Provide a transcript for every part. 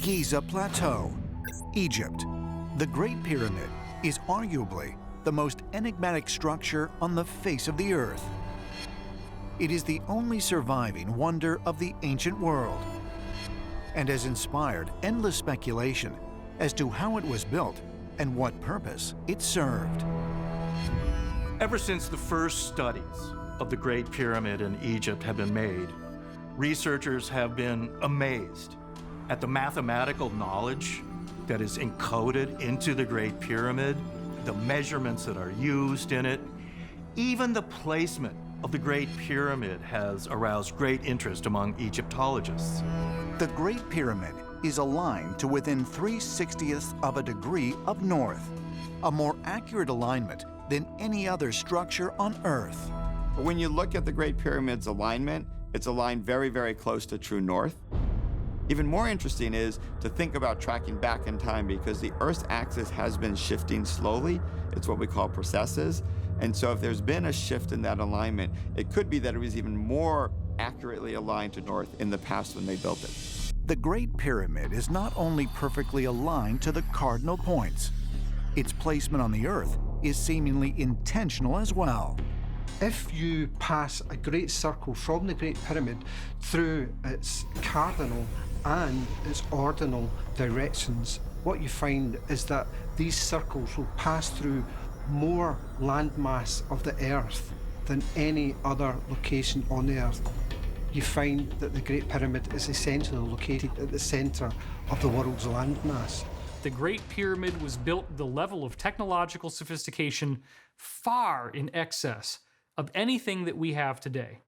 Giza Plateau, Egypt. The Great Pyramid is arguably the most enigmatic structure on the face of the Earth. It is the only surviving wonder of the ancient world and has inspired endless speculation as to how it was built and what purpose it served. Ever since the first studies of the Great Pyramid in Egypt have been made, researchers have been amazed at the mathematical knowledge that is encoded into the Great Pyramid, the measurements that are used in it. Even the placement of the Great Pyramid has aroused great interest among Egyptologists. The Great Pyramid is aligned to within 3/60ths of a degree of north, a more accurate alignment than any other structure on Earth. When you look at the Great Pyramid's alignment, it's aligned very, very close to true north. Even more interesting is to think about tracking back in time, because the Earth's axis has been shifting slowly. It's what we call precesses. And so if there's been a shift in that alignment, it could be that it was even more accurately aligned to north in the past when they built it. The Great Pyramid is not only perfectly aligned to the cardinal points, its placement on the Earth is seemingly intentional as well. If you pass a great circle from the Great Pyramid through its cardinal and its ordinal directions, what you find is that these circles will pass through more landmass of the Earth than any other location on the Earth. You find that the Great Pyramid is essentially located at the center of the world's landmass. The Great Pyramid was built at the level of technological sophistication far in excess of anything that we have today.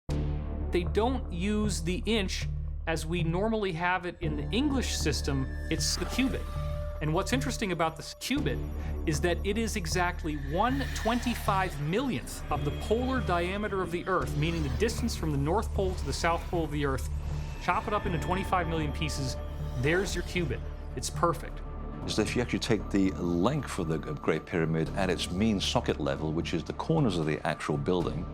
They don't use the inch as we normally have it in the English system, it's the cubit. And what's interesting about this cubit is that it is exactly 1/25 millionth of the polar diameter of the Earth, meaning the distance from the North Pole to the South Pole of the Earth. Chop it up into 25 million pieces, there's your cubit. It's perfect. So if you actually take the length of the Great Pyramid at its mean socket level, which is the corners of the actual building,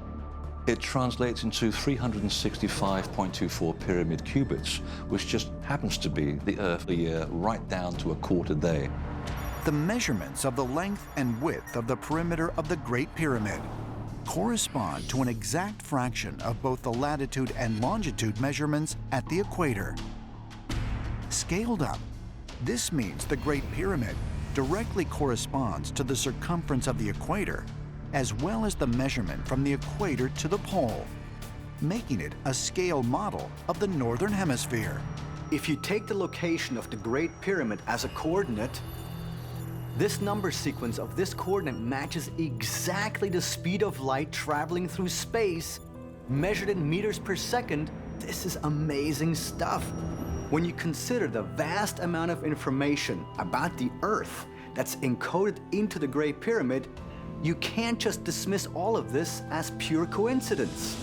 it translates into 365.24 pyramid cubits, which just happens to be the Earth a year right down to a quarter day. The measurements of the length and width of the perimeter of the Great Pyramid correspond to an exact fraction of both the latitude and longitude measurements at the equator. Scaled up, this means the Great Pyramid directly corresponds to the circumference of the equator, as well as the measurement from the equator to the pole, making it a scale model of the Northern Hemisphere. If you take the location of the Great Pyramid as a coordinate, this number sequence of this coordinate matches exactly the speed of light traveling through space, measured in meters per second. This is amazing stuff. When you consider the vast amount of information about the Earth that's encoded into the Great Pyramid, you can't just dismiss all of this as pure coincidence.